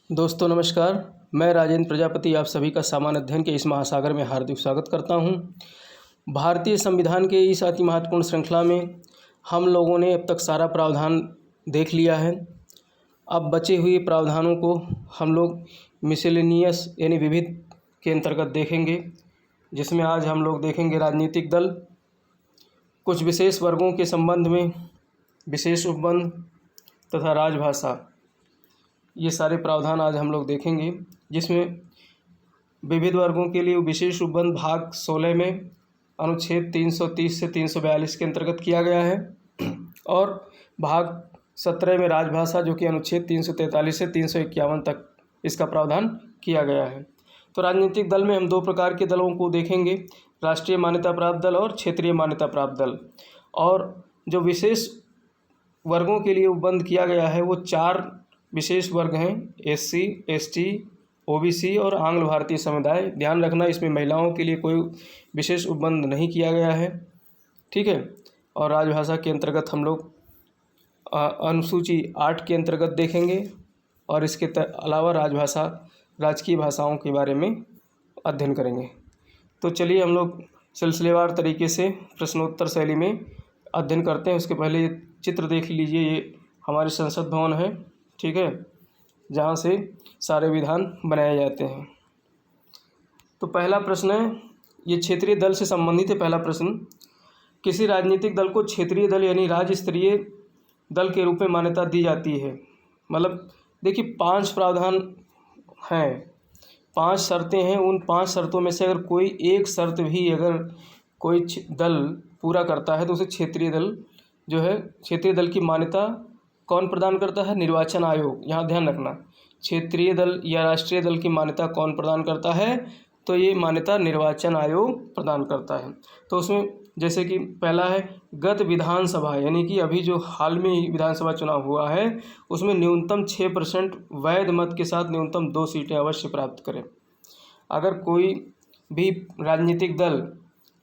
दोस्तों नमस्कार। मैं राजेंद्र प्रजापति आप सभी का सामान्य अध्ययन के इस महासागर में हार्दिक स्वागत करता हूं। भारतीय संविधान के इस अति महत्वपूर्ण श्रृंखला में हम लोगों ने अब तक सारा प्रावधान देख लिया है। अब बचे हुए प्रावधानों को हम लोग मिसेलेनियस यानी विविध के अंतर्गत देखेंगे, जिसमें आज हम लोग देखेंगे राजनीतिक दल, कुछ विशेष वर्गों के संबंध में विशेष उपबंध तथा राजभाषा। ये सारे प्रावधान आज हम लोग देखेंगे, जिसमें विविध वर्गों के लिए विशेष उपबंध भाग 16 में अनुच्छेद 330 से 342 के अंतर्गत किया गया है और भाग 17 में राजभाषा जो कि अनुच्छेद 343 से 351 तक इसका प्रावधान किया गया है। तो राजनीतिक दल में हम दो प्रकार के दलों को देखेंगे, राष्ट्रीय मान्यता प्राप्त दल और क्षेत्रीय मान्यता प्राप्त दल। और जो विशेष वर्गों के लिए उपबंध किया गया है वो 4 विशेष वर्ग हैं, SC, ST, OBC और आंग्ल भारतीय समुदाय। ध्यान रखना, इसमें महिलाओं के लिए कोई विशेष उपबंध नहीं किया गया है, ठीक है। और राजभाषा के अंतर्गत हम लोग अनुसूची 8 के अंतर्गत देखेंगे और इसके अलावा राजभाषा राजकीय भाषाओं के बारे में अध्ययन करेंगे। तो चलिए हम लोग सिलसिलेवार तरीके से प्रश्नोत्तर शैली में अध्ययन करते हैं। उसके पहले ये चित्र देख लीजिए, ये हमारे संसद भवन है, ठीक है, जहाँ से सारे विधान बनाए जाते हैं। तो पहला प्रश्न है, ये क्षेत्रीय दल से संबंधित है। पहला प्रश्न, किसी राजनीतिक दल को क्षेत्रीय दल यानी राज्य स्तरीय दल के रूप में मान्यता दी जाती है। मतलब देखिए 5 प्रावधान हैं, 5 शर्तें हैं। उन 5 शर्तों में से अगर कोई एक शर्त भी अगर कोई दल पूरा करता है तो उसे क्षेत्रीय दल जो है, क्षेत्रीय दल की मान्यता कौन प्रदान करता है? निर्वाचन आयोग। यहाँ ध्यान रखना, क्षेत्रीय दल या राष्ट्रीय दल की मान्यता कौन प्रदान करता है? तो ये मान्यता निर्वाचन आयोग प्रदान करता है। तो उसमें जैसे कि पहला है गत विधानसभा, यानी कि अभी जो हाल में ही विधानसभा चुनाव हुआ है उसमें न्यूनतम 6% वैध मत के साथ न्यूनतम 2 सीटें अवश्य प्राप्त करें। अगर कोई भी राजनीतिक दल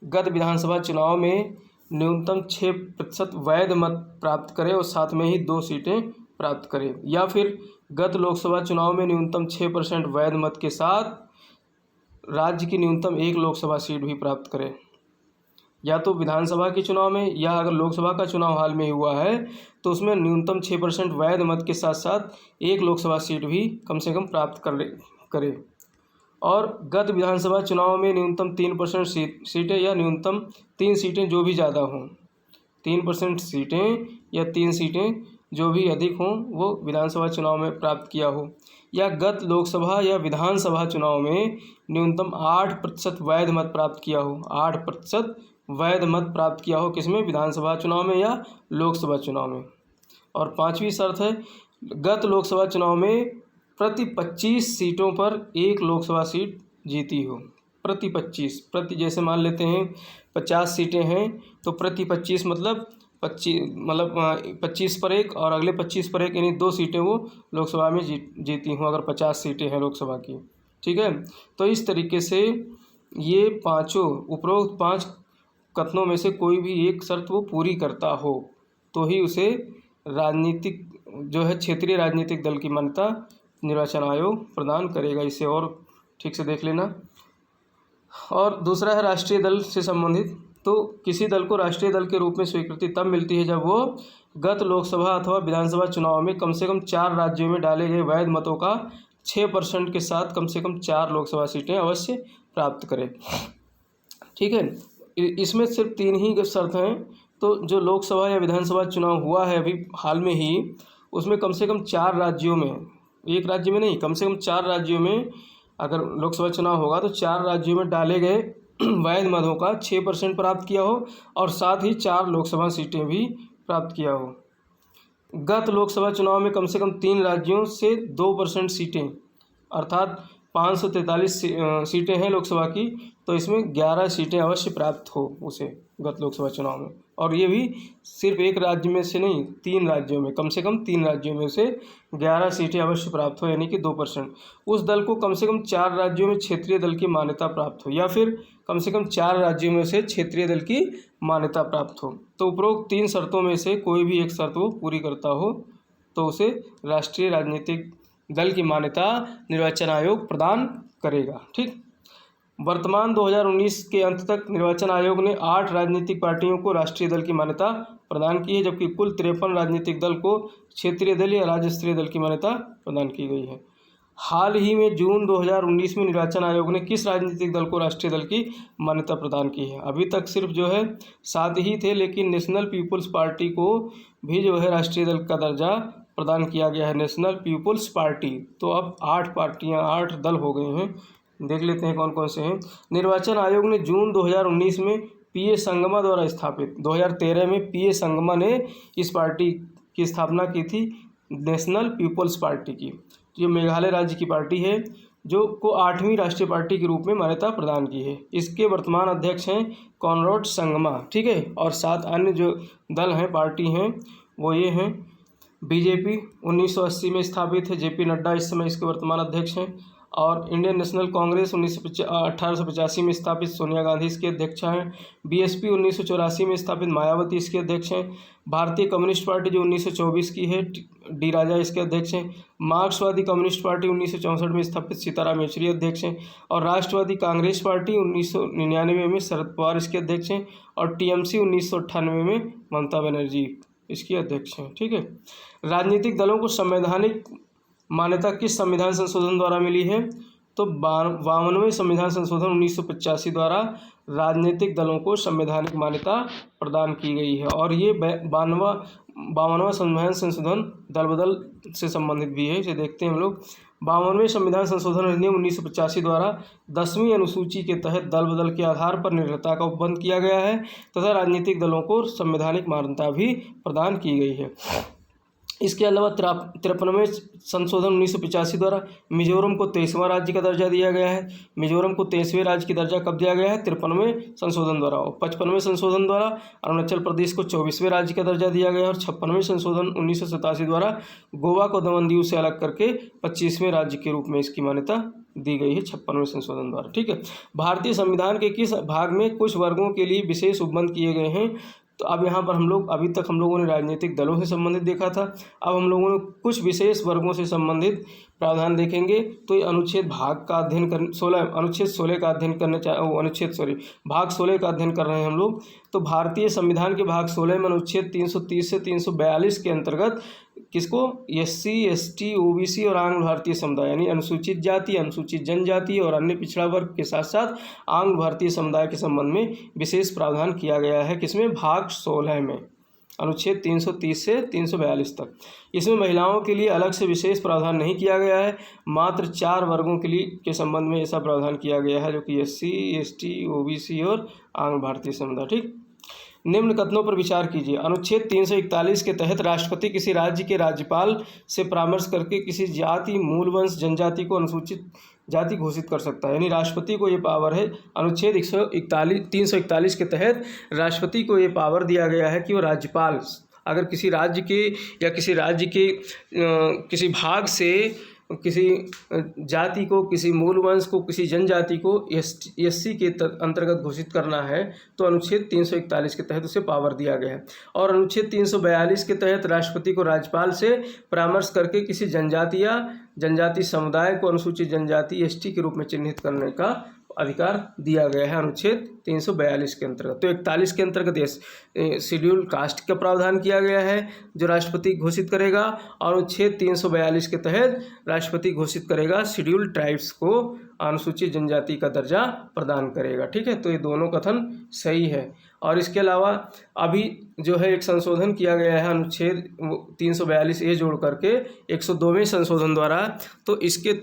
गत विधानसभा चुनाव में न्यूनतम 6% वैध मत प्राप्त करे और साथ में ही 2 सीटें प्राप्त करे, या फिर गत लोकसभा चुनाव में न्यूनतम 6% वैध मत के साथ राज्य की न्यूनतम 1 लोकसभा सीट भी प्राप्त करे, या तो विधानसभा के चुनाव में या अगर लोकसभा का चुनाव हाल में हुआ है तो उसमें न्यूनतम 6% वैध मत के साथ साथ 1 लोकसभा सीट भी कम से कम प्राप्त करे। और गत विधानसभा चुनाव में न्यूनतम 3% सीटें या न्यूनतम 3 सीटें जो भी ज़्यादा हों, 3% सीटें या 3 सीटें जो भी अधिक हों वो विधानसभा चुनाव में प्राप्त किया हो, या गत लोकसभा या विधानसभा चुनाव में न्यूनतम 8% वैध मत प्राप्त किया हो, 8% वैध मत प्राप्त किया हो, किसमें? विधानसभा चुनाव में या लोकसभा चुनाव में। और 5वीं शर्त है, गत लोकसभा चुनाव में प्रति 25 सीटों पर 1 लोकसभा सीट जीती हो। प्रति 25, जैसे मान लेते हैं 50 सीटें हैं तो प्रति 25 मतलब 25 पर 1 और अगले 25 पर 1, यानी 2 सीटें वो लोकसभा में जीती हों अगर 50 सीटें हैं लोकसभा की, ठीक है। तो इस तरीके से ये पाँचों उपरोक्त 5 कथनों में से कोई भी एक शर्त वो पूरी करता हो तो ही उसे राजनीतिक जो है क्षेत्रीय राजनीतिक दल की मान्यता निर्वाचन आयोग प्रदान करेगा। इसे और ठीक से देख लेना। और दूसरा है राष्ट्रीय दल से संबंधित। तो किसी दल को राष्ट्रीय दल के रूप में स्वीकृति तब मिलती है जब वो गत लोकसभा अथवा विधानसभा चुनाव में कम से कम 4 राज्यों में डाले गए वैध मतों का 6% के साथ कम से कम 4 लोकसभा सीटें अवश्य प्राप्त करे, ठीक है। इसमें सिर्फ 3 ही शर्त हैं। तो जो लोकसभा या विधानसभा चुनाव हुआ है अभी हाल में ही, उसमें कम से कम 4 राज्यों में, एक राज्य में नहीं, कम से कम 4 राज्यों में अगर लोकसभा चुनाव होगा तो 4 राज्यों में डाले गए वैध मतों का 6% प्राप्त किया हो और साथ ही 4 लोकसभा सीटें भी प्राप्त किया हो। गत लोकसभा चुनाव में कम से कम 3 राज्यों से 2% सीटें, अर्थात 543 सीटें हैं लोकसभा की, तो इसमें 11 सीटें अवश्य प्राप्त हो उसे गत लोकसभा चुनाव में। और ये भी सिर्फ एक राज्य में से नहीं, 3 राज्यों में, कम से कम 3 राज्यों में से 11 सीटें अवश्य प्राप्त हो, यानी कि 2%। उस दल को कम से कम 4 राज्यों में क्षेत्रीय दल की मान्यता प्राप्त हो, या फिर कम से कम 4 राज्यों में से क्षेत्रीय दल की मान्यता प्राप्त हो। तो उपरोक्त 3 शर्तों में से कोई भी एक शर्त वो पूरी करता हो तो उसे राष्ट्रीय राजनीतिक दल की मान्यता निर्वाचन आयोग प्रदान करेगा। ठीक, वर्तमान 2019 के अंत तक निर्वाचन आयोग ने 8 राजनीतिक पार्टियों को राष्ट्रीय दल की मान्यता प्रदान की है, जबकि कुल 53 राजनीतिक दल को क्षेत्रीय दल या राज्य स्तरीय दल की मान्यता प्रदान की गई है। हाल ही में जून 2019 में निर्वाचन आयोग ने किस राजनीतिक दल को राष्ट्रीय दल की मान्यता प्रदान की है? अभी तक सिर्फ जो है 7 ही थे, लेकिन नेशनल पीपुल्स पार्टी को भी जो है राष्ट्रीय दल का दर्जा प्रदान किया गया है, नेशनल पीपुल्स पार्टी। तो अब 8 पार्टियां, 8 दल हो गए हैं। देख लेते हैं कौन कौन से हैं। निर्वाचन आयोग ने जून 2019 में पीए संगमा द्वारा स्थापित, 2013 में पीए संगमा ने इस पार्टी की स्थापना की थी, नेशनल पीपुल्स पार्टी की, जो मेघालय राज्य की पार्टी है, जो को 8वीं राष्ट्रीय पार्टी के रूप में मान्यता प्रदान की है। इसके वर्तमान अध्यक्ष हैं कॉनराड संगमा। ठीक है, और 7 अन्य जो दल हैं, पार्टी हैं, वो ये हैं। बीजेपी 1980 में स्थापित है, जेपी नड्डा इस समय इसके वर्तमान अध्यक्ष हैं। और इंडियन नेशनल कांग्रेस 1885 में स्थापित, सोनिया गांधी इसके अध्यक्ष हैं। बीएसपी 1984 में स्थापित, मायावती इसके अध्यक्ष हैं। भारतीय कम्युनिस्ट पार्टी जो 1924 की है, डी राजा इसके अध्यक्ष हैं। मार्क्सवादी कम्युनिस्ट पार्टी 1964 में स्थापित, सीताराम येचुरी अध्यक्ष हैं। और राष्ट्रवादी कांग्रेस पार्टी 1999 में शरद पवार इसके अध्यक्ष हैं। और टीएमसी 1998 में ममता बनर्जी इसकी अध्यक्ष हैं। ठीक है, राजनीतिक दलों को संवैधानिक मान्यता किस संविधान संशोधन द्वारा मिली है? तो 52वें संविधान संशोधन 1985 द्वारा राजनीतिक दलों को संवैधानिक मान्यता प्रदान की गई है। और ये 52वां संविधान संशोधन दल बदल से संबंधित भी है, इसे देखते हैं हम लोग। 52वें संविधान संशोधन अधिनियम 1985 द्वारा 10वीं अनुसूची के तहत दल बदल के आधार पर निर्भरता का उपबंध किया गया है तथा राजनीतिक दलों को संवैधानिक मान्यता भी प्रदान की गई है। इसके अलावा 53वें संशोधन 1985 द्वारा मिजोरम को 23वां राज्य का दर्जा दिया गया है। मिजोरम को 23वें राज्य की दर्जा कब दिया गया है? 53वें संशोधन द्वारा। और 55वें संशोधन द्वारा अरुणाचल प्रदेश को 24वें राज्य का दर्जा दिया गया है। और 56वें संशोधन 1987 द्वारा गोवा को दमन दीव से अलग करके 25वें राज्य के रूप में इसकी मान्यता दी गई है, 56वें संशोधन द्वारा। ठीक है, भारतीय संविधान के किस भाग में कुछ वर्गों के लिए विशेष उपबंध किए गए हैं? तो अब यहाँ पर हम लोग, अभी तक हम लोगों ने राजनीतिक दलों से संबंधित देखा था, अब हम लोगों ने कुछ विशेष वर्गों से संबंधित प्रावधान देखेंगे। तो ये अनुच्छेद भाग का अध्ययन कर अनुच्छेद 16 का अध्ययन करने भाग 16 का अध्ययन कर रहे हैं हम लोग। तो भारतीय संविधान के भाग 16 में अनुच्छेद 330 से 342 के अंतर्गत किसको? SC, ST, OBC और आंग्ल भारतीय समुदाय यानी अनुसूचित जाति, अनुसूचित जनजाति और अन्य पिछड़ा वर्ग के साथ साथ आंग्ल भारतीय समुदाय के संबंध में विशेष प्रावधान किया गया है। किसमें? भाग 16 में, अनुच्छेद 330 से 342 तक। इसमें महिलाओं के लिए अलग से विशेष प्रावधान नहीं किया गया है, मात्र 4 वर्गों के लिए के संबंध में ऐसा प्रावधान किया गया है, जो कि SC, ST, OBC और आंग्ल भारतीय समुदाय। ठीक, निम्न कथनों पर विचार कीजिए। अनुच्छेद 341 के तहत राष्ट्रपति किसी राज्य के राज्यपाल से परामर्श करके किसी जाति, मूल वंश, जनजाति को अनुसूचित जाति घोषित कर सकता है, यानी राष्ट्रपति को ये पावर है। अनुच्छेद 341 के तहत राष्ट्रपति को ये पावर दिया गया है कि वो राज्यपाल अगर किसी राज्य के या किसी राज्य के किसी भाग से किसी जाति को, किसी मूल वंश को, किसी जनजाति को SC के अंतर्गत घोषित करना है तो अनुच्छेद 341 के तहत उसे पावर दिया गया है। और अनुच्छेद 342 के तहत राष्ट्रपति को राज्यपाल से परामर्श करके किसी जनजाति या जनजाति समुदाय को अनुसूचित जनजाति ST के रूप में चिन्हित करने का अधिकार दिया गया है अनुच्छेद 342 के अंतर्गत। तो 41 के अंतर्गत शेड्यूल कास्ट का प्रावधान किया गया है जो राष्ट्रपति घोषित करेगा, और अनुच्छेद 342 के तहत राष्ट्रपति घोषित करेगा शेड्यूल ट्राइब्स को अनुसूचित जनजाति का दर्जा प्रदान करेगा। ठीक है, तो ये दोनों कथन सही है। और इसके अलावा अभी जो है एक संशोधन किया गया है अनुच्छेद 342A जोड़ करके 102वें संशोधन द्वारा, तो इसके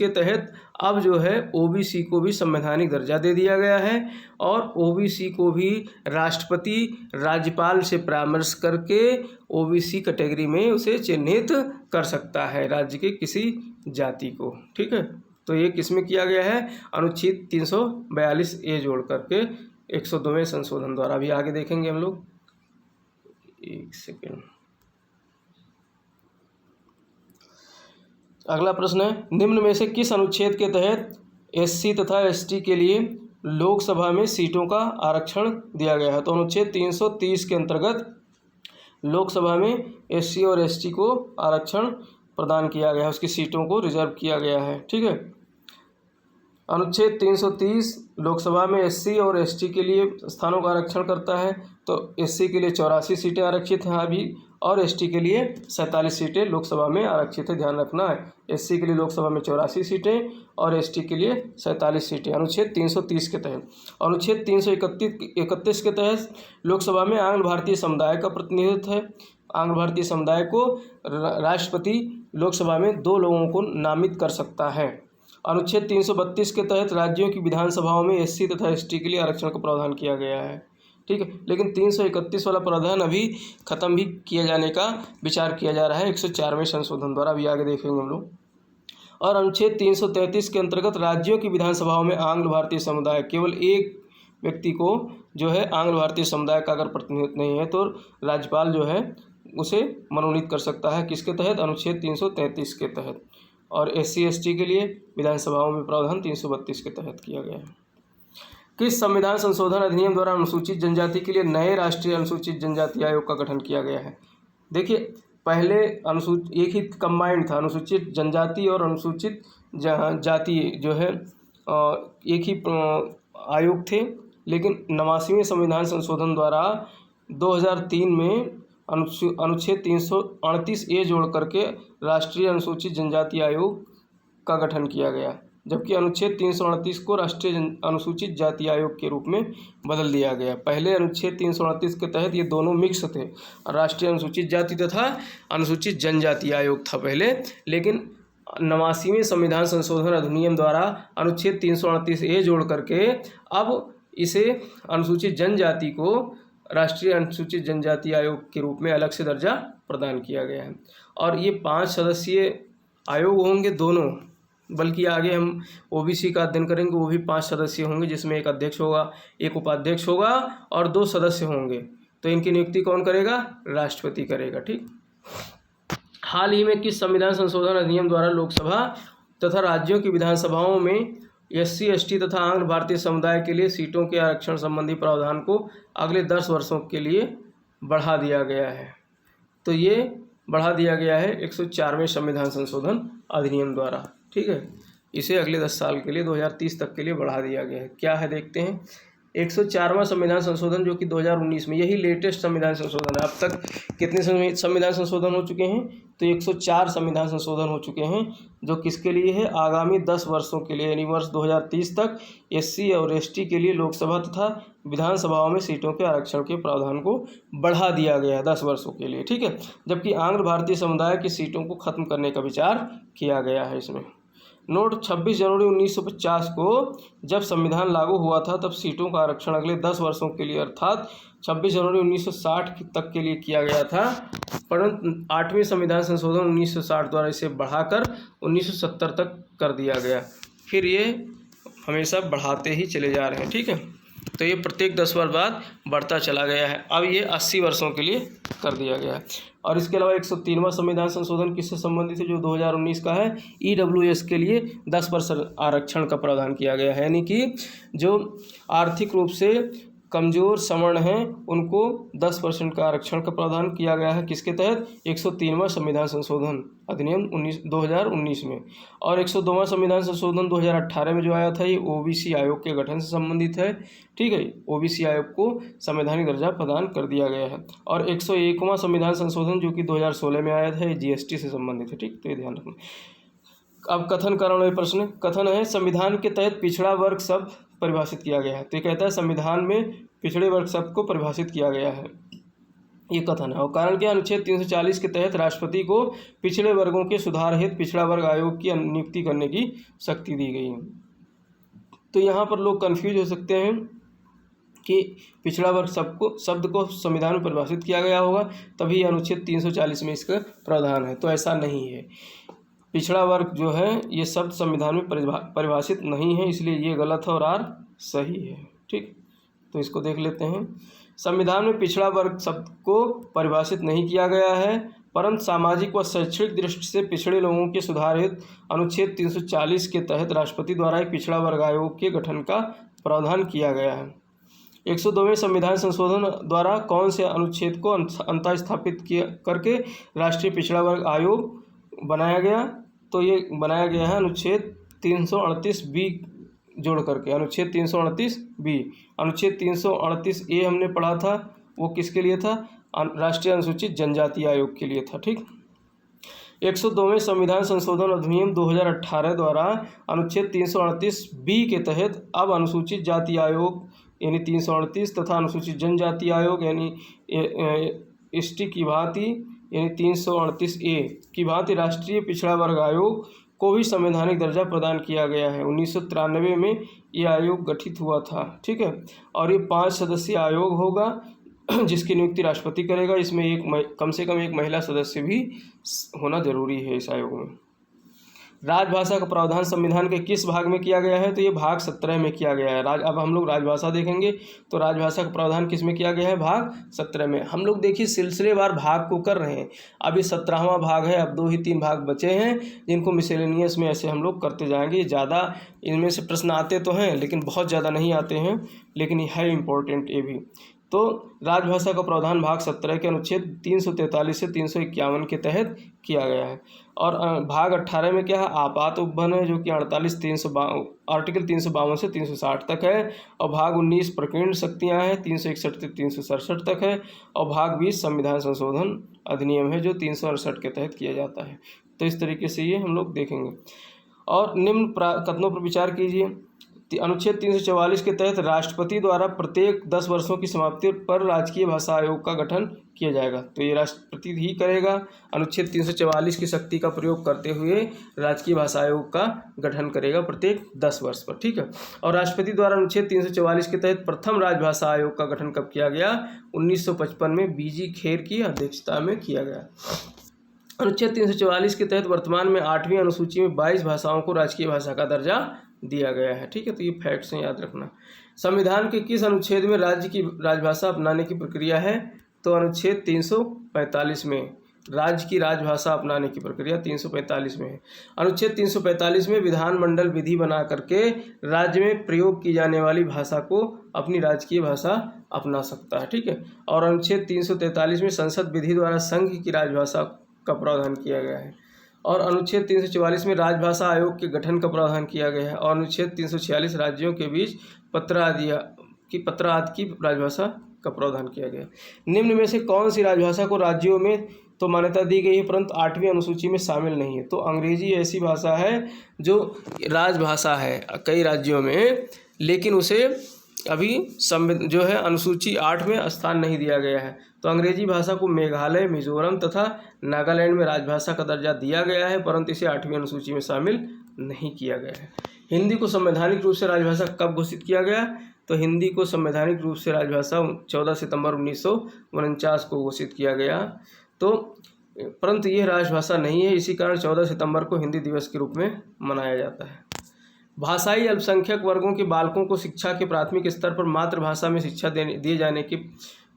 तहत अब जो है OBC को भी संवैधानिक दर्जा दे दिया गया है, और OBC को भी राष्ट्रपति राज्यपाल से परामर्श करके OBC कैटेगरी में उसे चिन्हित कर सकता है, राज्य के किसी जाति को। ठीक है, तो ये किस में किया गया है? अनुच्छेद 342A जोड़ करके 102वें संशोधन द्वारा। अभी आगे देखेंगे हम लोग, एक सेकेंड। अगला प्रश्न है, निम्न में से किस अनुच्छेद के तहत SC तथा ST के लिए लोकसभा में सीटों का आरक्षण दिया गया है? तो अनुच्छेद 330 के अंतर्गत लोकसभा में SC और ST को आरक्षण प्रदान किया गया है, उसकी सीटों को रिजर्व किया गया है। ठीक है। अनुच्छेद 330 लोकसभा में एससी और एसटी के लिए स्थानों का आरक्षण करता है। तो एससी के लिए 84 सीटें आरक्षित हैं अभी, और एसटी के लिए 47 सीटें लोकसभा में आरक्षित है। ध्यान रखना है, एससी के लिए लोकसभा में 84 सीटें और एसटी के लिए 47 सीटें अनुच्छेद 330 के तहत। अनुच्छेद 331 के तहत लोकसभा में आंग्ल भारतीय समुदाय का प्रतिनिधित्व है। आंग्ल भारतीय समुदाय को राष्ट्रपति लोकसभा में 2 लोगों को नामित कर सकता है। अनुच्छेद 332 के तहत राज्यों की विधानसभाओं में एससी तथा एसटी के लिए आरक्षण का प्रावधान किया गया है। ठीक है, लेकिन 331 वाला प्रावधान अभी खत्म भी किए जाने का विचार किया जा रहा है 104वें संशोधन द्वारा, अभी आगे देखेंगे हम लोग। और अनुच्छेद 333 के अंतर्गत राज्यों की विधानसभाओं में आंग्ल भारतीय समुदाय, केवल एक व्यक्ति को जो है आंग्ल भारतीय समुदाय का अगर प्रतिनिधित्व नहीं है तो राज्यपाल जो है उसे मनोनीत कर सकता है। किसके तहत? अनुच्छेद 333 के तहत। और एससी एसटी के लिए विधानसभाओं में प्रावधान 332 के तहत किया गया है। किस संविधान संशोधन अधिनियम द्वारा अनुसूचित जनजाति के लिए नए राष्ट्रीय अनुसूचित जनजाति आयोग का गठन किया गया है? देखिए, पहले एक ही कंबाइंड था, अनुसूचित जनजाति और अनुसूचित जाति जो है एक ही आयोग थे, लेकिन 89वें संविधान संशोधन द्वारा 2003 में अनुच्छेद 338A जोड़ करके राष्ट्रीय अनुसूचित जनजाति आयोग का गठन किया गया, जबकि अनुच्छेद 338 को राष्ट्रीय अनुसूचित जाति आयोग के रूप में बदल दिया गया। पहले अनुच्छेद 338 के तहत ये दोनों मिक्स थे, राष्ट्रीय अनुसूचित जाति तथा अनुसूचित जनजाति आयोग था पहले, लेकिन 89वें संविधान संशोधन अधिनियम द्वारा अनुच्छेद 338A जोड़ करके अब इसे अनुसूचित जनजाति को राष्ट्रीय अनुसूचित जनजाति आयोग के रूप में अलग से दर्जा प्रदान किया गया है। और ये 5 सदस्यीय आयोग होंगे दोनों, बल्कि आगे हम ओबीसी का अध्ययन करेंगे, वो भी 5 सदस्य होंगे, जिसमें एक अध्यक्ष होगा, एक उपाध्यक्ष होगा और 2 सदस्य होंगे। तो इनकी नियुक्ति कौन करेगा? राष्ट्रपति करेगा। ठीक। हाल ही में किस संविधान संशोधन अधिनियम द्वारा लोकसभा तथा राज्यों की विधानसभाओं में एससी एसटी तथा आंग्ल भारतीय समुदाय के लिए सीटों के आरक्षण संबंधी प्रावधान को अगले 10 वर्षों के लिए बढ़ा दिया गया है? तो ये बढ़ा दिया गया है 104वें संविधान संशोधन अधिनियम द्वारा। ठीक है, इसे अगले 10 साल के लिए 2030 तक के लिए बढ़ा दिया गया है। क्या है देखते हैं। 104वां संविधान संशोधन जो कि 2019 में, यही लेटेस्ट संविधान संशोधन है। अब तक कितने संविधान संशोधन हो चुके हैं? तो 104 संविधान संशोधन हो चुके हैं, जो किसके लिए है? आगामी 10 वर्षों के लिए, यानी वर्ष 2030 तक एससी और एसटी के लिए लोकसभा तथा विधानसभाओं में सीटों के आरक्षण के प्रावधान को बढ़ा दिया गया है 10 वर्षों के लिए। ठीक है, जबकि आंग्ल भारतीय समुदाय की सीटों को खत्म करने का विचार किया गया है इसमें। नोट 26 जनवरी 1950 को जब संविधान लागू हुआ था, तब सीटों का आरक्षण अगले 10 वर्षों के लिए अर्थात 26 जनवरी 1960 तक के लिए किया गया था, परंतु 8वें संविधान संशोधन 1960 द्वारा इसे बढ़ाकर 1970 तक कर दिया गया। फिर ये हमेशा बढ़ाते ही चले जा रहे हैं। ठीक है, तो ये प्रत्येक 10 वर्ष बाद बढ़ता चला गया है। अब ये 80 वर्षों के लिए कर दिया गया है। और इसके अलावा 103वां संविधान संशोधन किससे संबंधित है? जो 2019 का है, ईडब्ल्यूएस के लिए 10% आरक्षण का प्रावधान किया गया है, यानी कि जो आर्थिक रूप से कमज़ोर सवर्ण हैं उनको 10% का आरक्षण का प्रावधान किया गया है। किसके तहत? 103वां संविधान संशोधन अधिनियम 2019 में। और 102वां संविधान संशोधन 2018 में जो आया था, ये ओबीसी आयोग के गठन से संबंधित है। ठीक है, ओबीसी आयोग को संवैधानिक दर्जा प्रदान कर दिया गया है। और 101वां संविधान संशोधन जो कि 2016 में आया था, ये जीएसटी से संबंधित है। ठीक, तो ये ध्यान रखना। अब कथन कारण में प्रश्न, कथन है संविधान के तहत पिछड़ा वर्ग शब्द परिभाषित किया गया है। तो ये कहता है संविधान में पिछड़े वर्ग शब्द को परिभाषित किया गया है, ये कथन है। और कारण क्या? अनुच्छेद 340 के तहत राष्ट्रपति को पिछड़े वर्गों के सुधार हेतु पिछड़ा वर्ग आयोग की नियुक्ति करने की शक्ति दी गई है। तो यहाँ पर लोग कन्फ्यूज हो सकते हैं कि पिछड़ा वर्ग शब्द को संविधान में परिभाषित किया गया होगा, तभी अनुच्छेद 340 में इसका प्रावधान है। तो ऐसा नहीं है। पिछड़ा वर्ग जो है ये शब्द संविधान में परिभाषित नहीं है, इसलिए ये गलत है और आर सही है। ठीक, तो इसको देख लेते हैं। संविधान में पिछड़ा वर्ग शब्द को परिभाषित नहीं किया गया है, परंतु सामाजिक व शैक्षणिक दृष्टि से पिछड़े लोगों के सुधार हेतु अनुच्छेद 340 के तहत राष्ट्रपति द्वारा एक पिछड़ा वर्ग आयोग के गठन का प्रावधान किया गया है। 102वें संविधान संशोधन द्वारा कौन से अनुच्छेद को अंतः स्थापित करके राष्ट्रीय पिछड़ा वर्ग आयोग बनाया गया, तो ये बनाया गया है अनुच्छेद 338B जोड़ करके, अनुच्छेद 338B। अनुच्छेद 338A हमने पढ़ा था, वो किसके लिए था? राष्ट्रीय अनुसूचित जनजाति आयोग के लिए था। ठीक, 102वें संविधान संशोधन अधिनियम 2018 द्वारा अनुच्छेद 338B के तहत अब अनुसूचित जाति आयोग यानी 338 तथा अनुसूचित जनजाति आयोग यानी ST की भांति यानी 338A की भांति राष्ट्रीय पिछड़ा वर्ग आयोग को भी संवैधानिक दर्जा प्रदान किया गया है। 1993 में ये आयोग गठित हुआ था। ठीक है, और ये 5 सदस्यीय आयोग होगा जिसकी नियुक्ति राष्ट्रपति करेगा। इसमें कम से कम एक महिला सदस्य भी होना जरूरी है इस आयोग में। राजभाषा का प्रावधान संविधान के किस भाग में किया गया है? तो ये भाग 17 में किया गया है। अब हम लोग राजभाषा देखेंगे, तो राजभाषा का प्रावधान किस में किया गया है? भाग 17 में। हम लोग देखिए सिलसिलेवार भाग को कर रहे हैं। अभी 17वां भाग है, अब 2 ही 3 भाग बचे हैं जिनको मिसेलेनियस में ऐसे हम लोग करते जाएंगे। ज़्यादा इनमें से प्रश्न आते तो हैं लेकिन बहुत ज़्यादा नहीं आते हैं, लेकिन ये है इम्पोर्टेंट ये भी। तो राजभाषा का प्रावधान भाग 17 के अनुच्छेद 343 से 351 के तहत किया गया है। और भाग 18 में क्या है? आपात उपवन है जो कि आर्टिकल 352 से 360 तक है। और भाग 19 प्रकीर्ण शक्तियाँ हैं 361 से 367 तक है। और भाग 20 संविधान संशोधन अधिनियम है जो 368 के तहत किया जाता है। तो इस तरीके से ये हम लोग देखेंगे। और निम्न कथनों पर विचार कीजिए। अनुच्छेद 344 के तहत राष्ट्रपति द्वारा प्रत्येक 10 वर्षों की समाप्ति पर राजकीय भाषा आयोग का गठन किया जाएगा। तो ये राष्ट्रपति ही करेगा। अनुच्छेद 344 की शक्ति का प्रयोग करते हुए राजकीय भाषा आयोग का गठन करेगा प्रत्येक 10 वर्ष पर। ठीक है, और राष्ट्रपति द्वारा अनुच्छेद 344 के तहत प्रथम राजभाषा आयोग का गठन कब किया गया? 1955 में BG खेर की अध्यक्षता में किया गया। अनुच्छेद 344 के तहत वर्तमान में 8वीं अनुसूची में 22 भाषाओं को राजकीय भाषा का दर्जा दिया गया है। ठीक है, तो ये फैक्ट्स हैं, याद रखना। संविधान के किस अनुच्छेद में राज्य की राजभाषा अपनाने की प्रक्रिया है? तो अनुच्छेद 345 में राज्य की राजभाषा अपनाने की प्रक्रिया 345 में है। अनुच्छेद 345 में विधानमंडल विधि बना करके राज्य में प्रयोग की जाने वाली भाषा को अपनी राजकीय भाषा अपना सकता है। ठीक है, और अनुच्छेद 343 में संसद विधि द्वारा संघ की राजभाषा का प्रावधान किया गया है। और अनुच्छेद 344 में राजभाषा आयोग के गठन का प्रावधान किया गया है। और अनुच्छेद 346 राज्यों के बीच पत्र आदि की राजभाषा का प्रावधान किया गया। निम्न में से कौन सी राजभाषा को राज्यों में तो मान्यता दी गई है परंतु 8वीं अनुसूची में शामिल नहीं है? तो अंग्रेजी ऐसी भाषा है जो राजभाषा है कई राज्यों में, लेकिन उसे अभी जो है अनुसूची 8 में स्थान नहीं दिया गया है। तो अंग्रेजी भाषा को मेघालय, मिजोरम तथा नागालैंड में राजभाषा का दर्जा दिया गया है परंतु इसे 8वीं अनुसूची में शामिल नहीं किया गया है। हिंदी को संवैधानिक रूप से राजभाषा कब घोषित किया गया? तो हिंदी को संवैधानिक रूप से राजभाषा 14 सितंबर 1949 को घोषित किया गया। तो परंतु यह राजभाषा नहीं है, इसी कारण 14 सितंबर को हिंदी दिवस के रूप में मनाया जाता है। भाषाई अल्पसंख्यक वर्गों के बालकों को शिक्षा के प्राथमिक स्तर पर मातृभाषा में शिक्षा दिए जाने के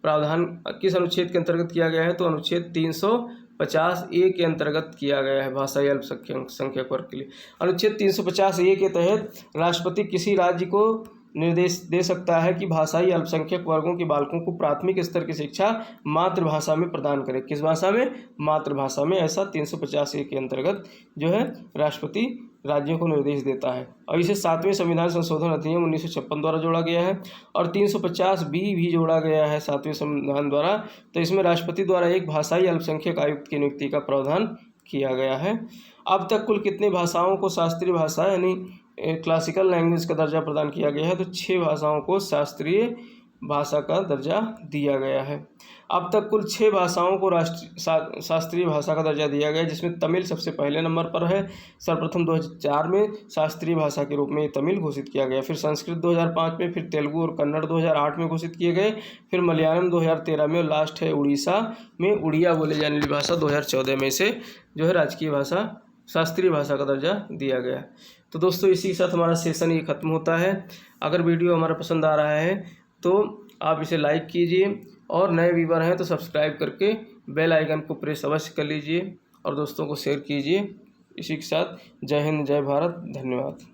प्रावधान किस अनुच्छेद के अंतर्गत किया गया है? तो अनुच्छेद 350A के अंतर्गत किया गया है भाषाई अल्पसंख्यक वर्ग के लिए। अनुच्छेद 350A के तहत राष्ट्रपति किसी राज्य को निर्देश दे सकता है कि भाषाई अल्पसंख्यक वर्गों के बालकों को प्राथमिक स्तर की शिक्षा मातृभाषा में प्रदान करे। किस भाषा में? मातृभाषा में। ऐसा 350A के अंतर्गत जो है राष्ट्रपति राज्यों को निर्देश देता है। और इसे 7वें संविधान संशोधन अधिनियम 1956 द्वारा जोड़ा गया है। और 350B भी जोड़ा गया है 7वें संविधान द्वारा। तो इसमें राष्ट्रपति द्वारा एक भाषाई अल्पसंख्यक आयुक्त की नियुक्ति का प्रावधान किया गया है। अब तक कुल कितने भाषाओं को शास्त्रीय भाषा यानी क्लासिकल लैंग्वेज का दर्जा प्रदान किया गया है? तो 6 भाषाओं को शास्त्रीय भाषा का दर्जा दिया गया है। अब तक कुल 6 भाषाओं को शास्त्रीय भाषा का दर्जा दिया गया है, जिसमें तमिल सबसे पहले नंबर पर है। सर्वप्रथम 2004 में शास्त्रीय भाषा के रूप में तमिल घोषित किया गया, फिर संस्कृत 2005 में, फिर तेलुगु और कन्नड़ 2008 में घोषित किए गए, फिर मलयालम 2013 में और लास्ट है उड़ीसा में उड़िया बोले जाने वाली भाषा 2014 में से जो है राजकीय भाषा शास्त्रीय भाषा का दर्जा दिया गया। तो दोस्तों इसी के साथ हमारा सेशन ये ख़त्म होता है। अगर वीडियो हमारा पसंद आ रहा है तो आप इसे लाइक कीजिए और नए व्यूअर हैं तो सब्सक्राइब करके बेल आइकन को प्रेस अवश्य कर लीजिए और दोस्तों को शेयर कीजिए। इसी के साथ जय हिंद, जय भारत, धन्यवाद।